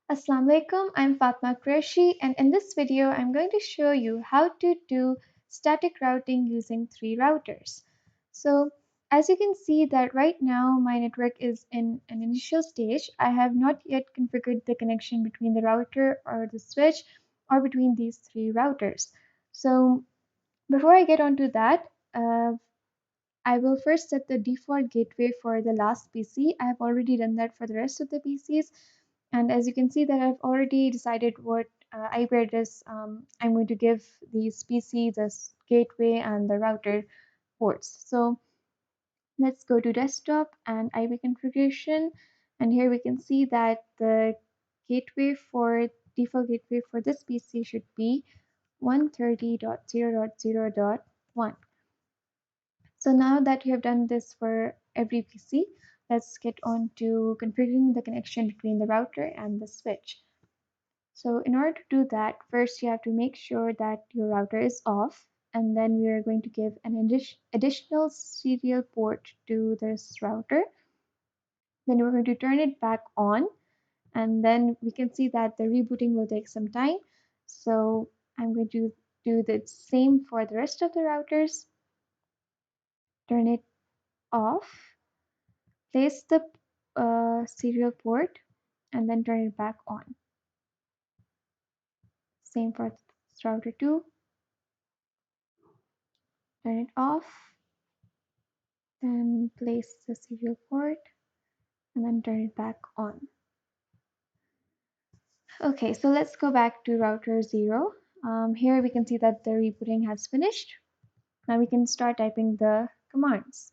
Assalamu alaikum, I'm Fatma Qureshi, and in this video I'm going to show you how to do static routing using three routers. So as you can see that right now my network is in an initial stage. I have not yet configured the connection between the router or the switch or between these three routers. So before I get onto that, I will first set the default gateway for the last PC. I have already done that for the rest of the PCs. And as you can see that I've already decided what IP address I'm going to give these PC, this gateway and the router ports. So let's go to desktop and IP configuration. And here we can see that the gateway for default gateway for this PC should be 130.0.0.1. So now that you have done this for every PC, let's get on to configuring the connection between the router and the switch. So in order to do that, first you have to make sure that your router is off, and then we are going to give an additional serial port to this router. Then we're going to turn it back on, and then we can see that the rebooting will take some time. So I'm going to do the same for the rest of the routers. Turn it off, place the serial port, and then turn it back on. Same for router 2. Turn it off, then place the serial port, and then turn it back on. Okay, so let's go back to router 0. Here we can see that the rebooting has finished. Now we can start typing the commands.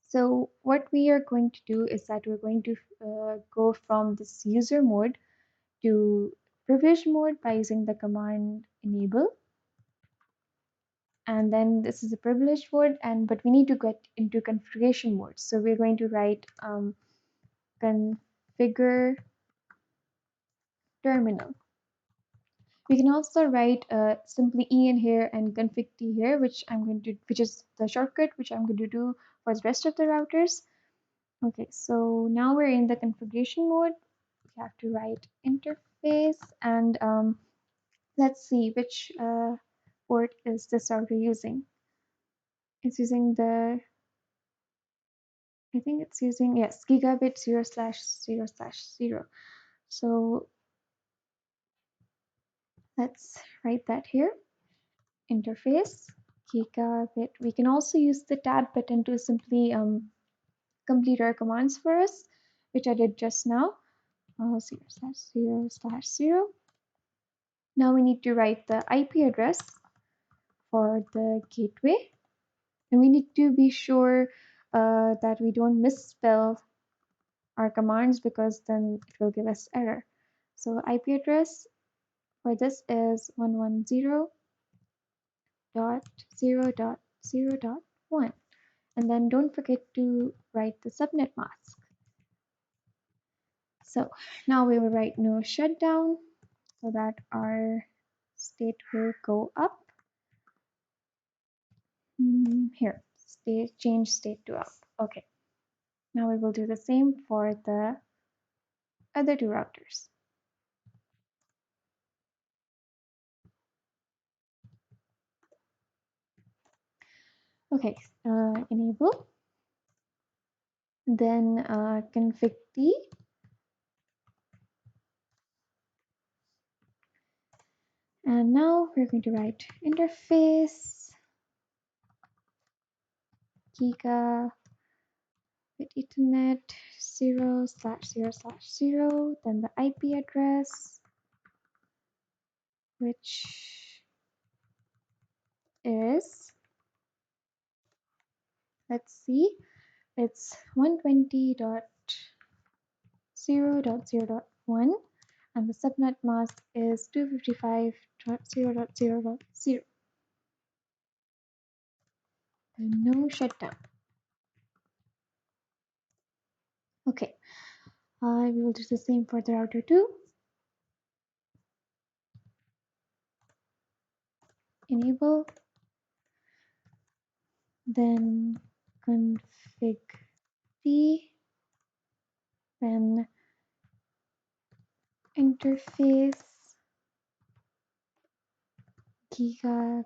So what we are going to do is that we're going to go from this user mode to privileged mode by using the command enable. And then this is a privileged mode, but we need to get into configuration mode. So we're going to write configure terminal. We can also write simply en here and config t here, which is the shortcut which I'm going to do for the rest of the routers. Okay, so now we're in the configuration mode. We have to write interface, and let's see which port is this router using. It's using the, I think it's using, yes, gigabit 0/0/0. So let's write that here. Interface gigabit. We can also use the tab button to simply complete our commands for us, which I did just now. 0/0/0. Now we need to write the IP address for the gateway, and we need to be sure that we don't misspell our commands, because then it will give us error. So IP address for this is 110.0.0.1. And then don't forget to write the subnet mask. So now we will write no shutdown so that our state will go up. Here, change state to up. Okay. Now we will do the same for the other two routers. Okay, enable, then config t, and now we're going to write interface gigabit ethernet 0/0/0, then the IP address, which is, let's see, it's 120.0.0.1, and the subnet mask is 255.0.0.0. And no shutdown. Okay, we will do the same for the router 2. Enable, then config t, then interface gigabit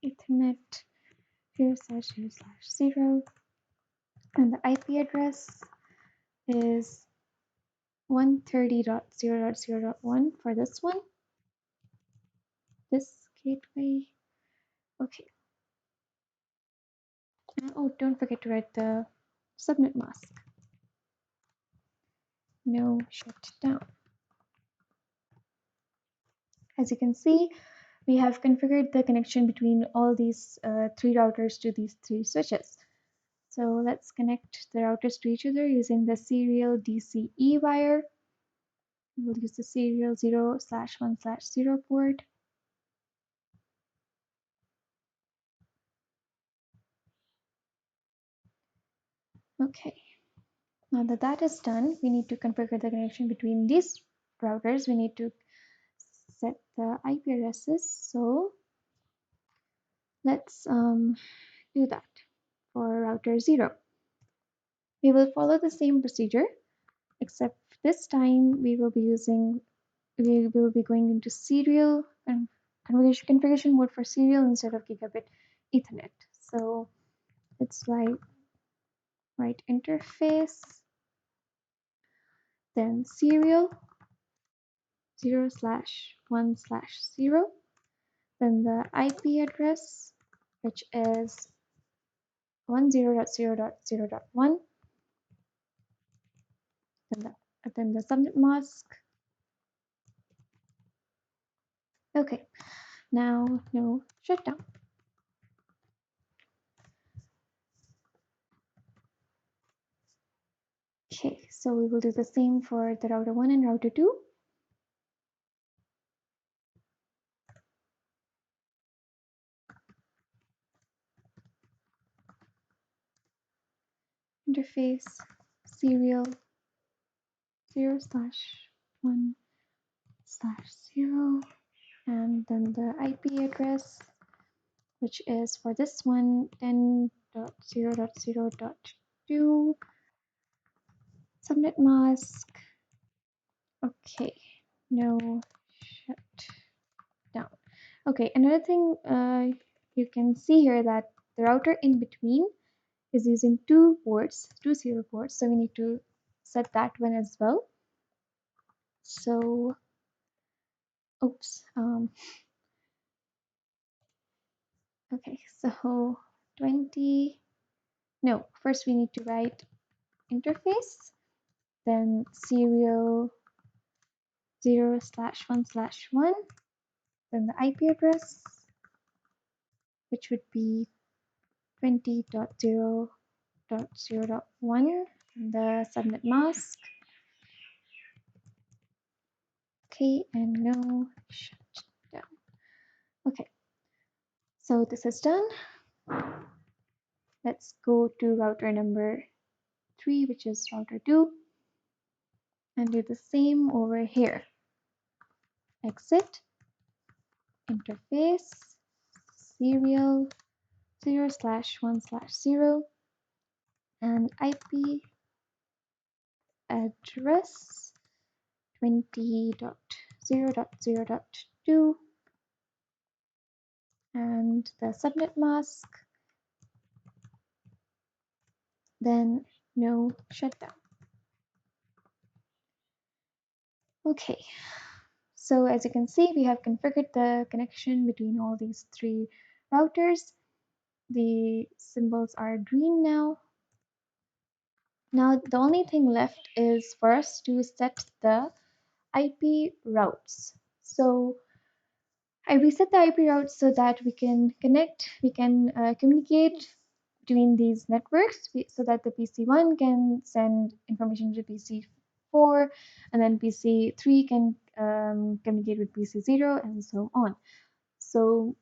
Ethernet 0/0/0, and the IP address is 130.0.0.1 for this one, this gateway. Okay. And oh, don't forget to write the subnet mask. No shutdown. As you can see, we have configured the connection between all these three routers to these three switches. So let's connect the routers to each other using the serial DCE wire. We'll use the serial 0/1/0 port. Okay, now that that is done, we need to configure the connection between these routers. We need to set the IP addresses. So let's do that for router 0. We will follow the same procedure, except this time we will be going into serial and configuration mode for serial instead of gigabit Ethernet. So it's like write interface, then serial 0/1/0, then the IP address, which is 10.0.0.1, then the subnet mask. Okay, now no shutdown. Okay, so we will do the same for the router 1 and router 2. Interface serial 0/1/0, and then the IP address, which is for this one 10.0.0.2, subnet mask. Okay, no shutdown. Okay, another thing you can see here that the router in between is using two serial ports, so we need to set that one as well. So oops, okay, so 20, no, first we need to write interface, then serial 0/1/1, then the IP address, which would be 20.0.0.1, and the subnet mask. Okay, and no shutdown. Okay, so this is done. Let's go to router number 3, which is router 2, and do the same over here. Exit, interface, serial 0/1/0, and IP address 20.0.0.2, and the subnet mask, then no shutdown. Okay, so as you can see, we have configured the connection between all these three routers. The symbols are green now. Now the only thing left is for us to set the IP routes. So I reset the IP routes so that we can communicate between these networks so that the PC1 can send information to PC4, and then PC3 can communicate with PC0, and so on. So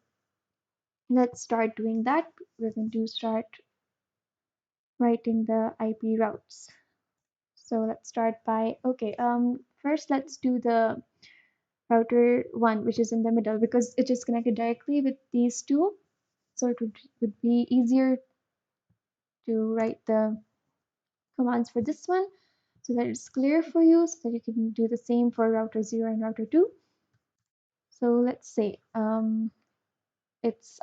let's start doing that. We're going to start writing the IP routes. So let's start by, okay, first let's do the router 1, which is in the middle, because it is connected directly with these two. So it would be easier to write the commands for this one. so that it's clear for you, so that you can do the same for router 0 and router 2. So let's say it's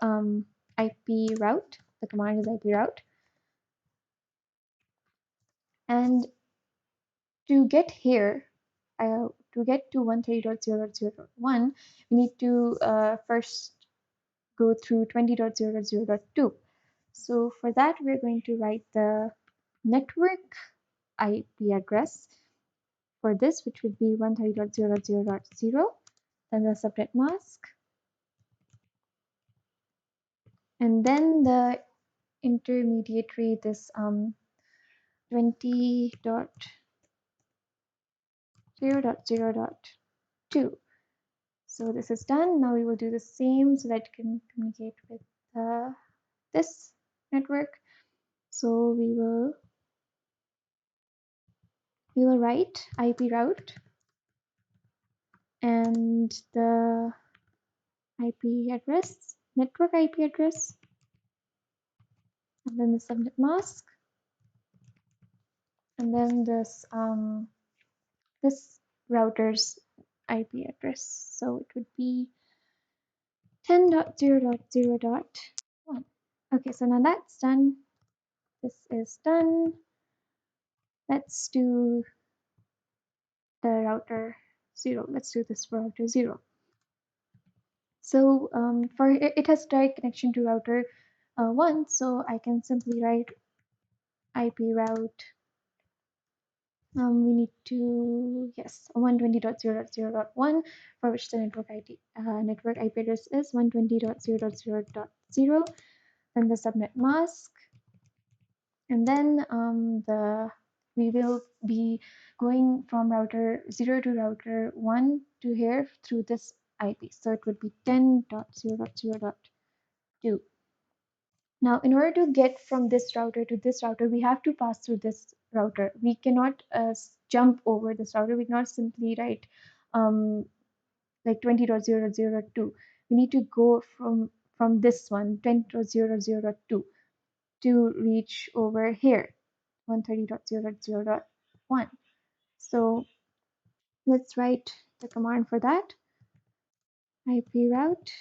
IP route. The command is IP route. And to get here, to get to 130.0.0.1, we need to first go through 20.0.0.2. So for that, we're going to write the network IP address for this, which would be 130.0.0.0, then the subnet mask, and then the intermediary, this 20.0.0.2. So this is done. Now we will do the same so that you can communicate with this network. So we will write IP route and the IP address, network IP address, and then the subnet mask, and then this router's IP address. So it would be 10.0.0.1. Okay, so now that's done. This is done. Let's do the router 0. Let's do this for router 0. So for it has direct connection to router 1, so I can simply write IP route. We need to, yes, 120.0.0.1, for which the network IP address is 120.0.0.0, then the subnet mask, and then we will be going from router 0 to router 1 to here through this IP. So it would be 10.0.0.2. Now, in order to get from this router to this router, we have to pass through this router. We cannot jump over this router. We cannot simply write like 20.0.0.2. We need to go from this one, 20.0.0.2, to reach over here, 130.0.0.1. So let's write the command for that. IP route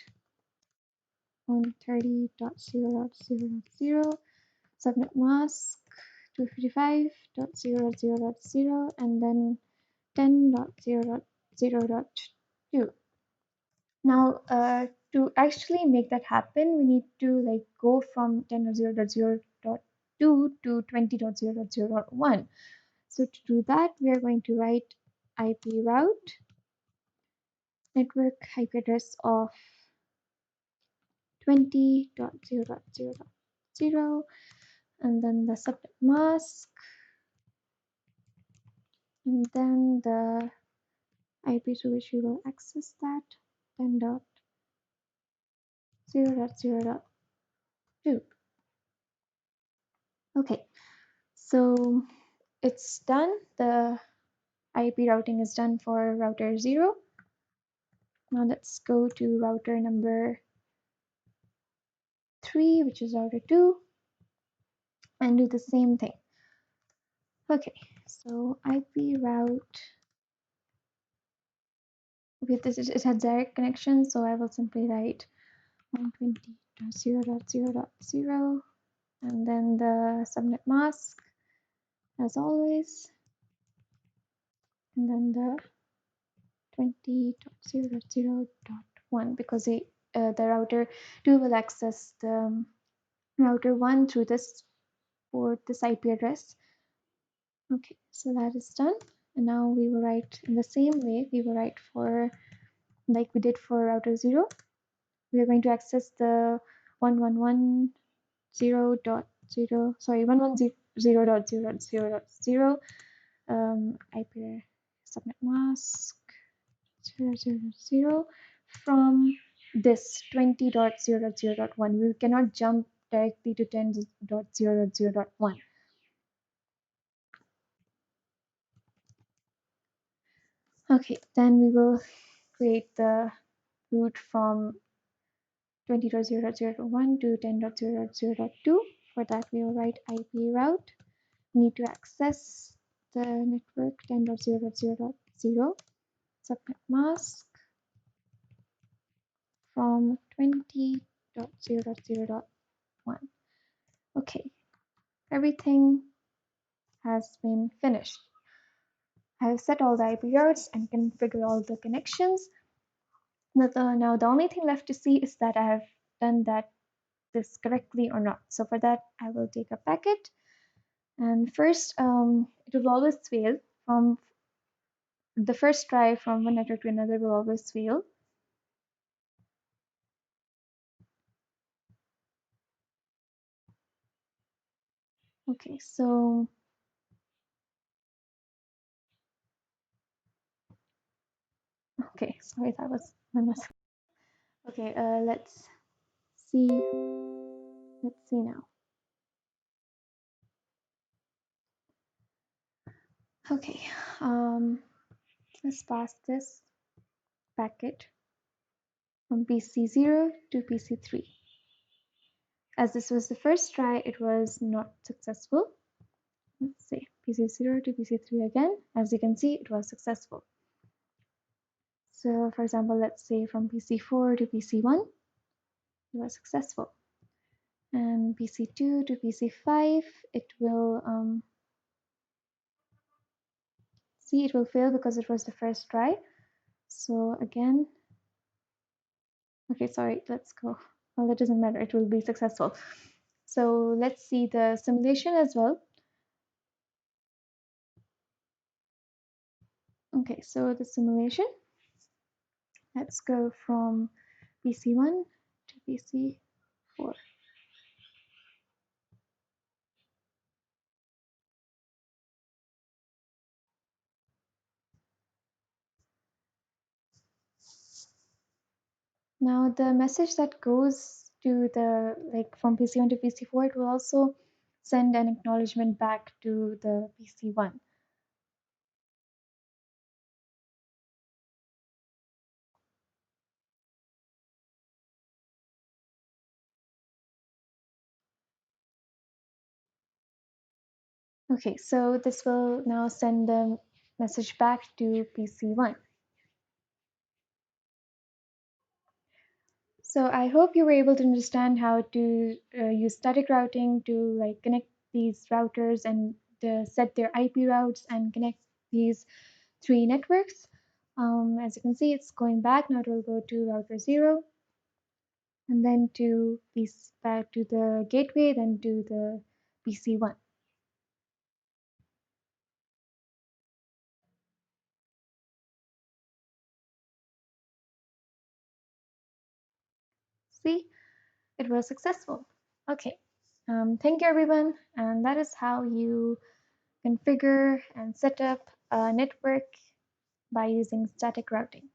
130.0.0.0, subnet mask 255.0.0.0, and then 10.0.0.2. Now to actually make that happen, we need to like go from 10.0.0.2 to 20.0.0.1. So to do that, we are going to write IP route network IP address of 20.0.0.0, and then the subnet mask, and then the IP to which we will access that, 10.0.0.2. Okay, so it's done. The IP routing is done for router 0. Now let's go to router number 3, which is router 2, and do the same thing. Okay, so IP route, with this it has direct connection, so I will simply write 120.0.0.0, and then the subnet mask as always, and then the 20.0.0.1, because the router 2 will access the router 1 through this port, this IP address. Okay, so that is done. And now we will write in the same way, we will write for, like we did for router 0, we are going to access the 110.0.0, sorry, 110.0.0.0 IP subnet mask 000 from this 20.0.0.1. We cannot jump directly to 10.0.0.1. Okay, then we will create the route from 20.0.0.1 to 10.0.0.2. For that, we will write IP route. We need to access the network 10.0.0.0 subnet mask from 20.0.0.1. Okay, everything has been finished. I have set all the IP routes and configured all the connections. Now the only thing left to see is that I have done this correctly or not. So for that, I will take a packet, and first it will always fail. From the first try from one network to another will always fail. Okay, so okay, sorry, that was my mistake. Okay, see. Let's see now. Okay, let's pass this packet from PC0 to PC3. As this was the first try, it was not successful. Let's say PC0 to PC3 again. As you can see, it was successful. So for example, let's say from PC4 to PC1, it was successful. And PC2 to PC5, it will see, it will fail because it was the first try. So again, okay, sorry, let's go. Well, that doesn't matter, it will be successful. So let's see the simulation as well. Okay, so the simulation, let's go from PC1 to PC4. Now the message that goes to the, like from PC1 to PC4, it will also send an acknowledgement back to the PC1. Okay, so this will now send the message back to PC1. So I hope you were able to understand how to use static routing to like connect these routers and set their IP routes and connect these three networks. As you can see, it's going back. Now it will go to router 0, and then to back to the gateway, then to the PC1. See, it was successful. Okay, thank you everyone, and that is how you configure and set up a network by using static routing.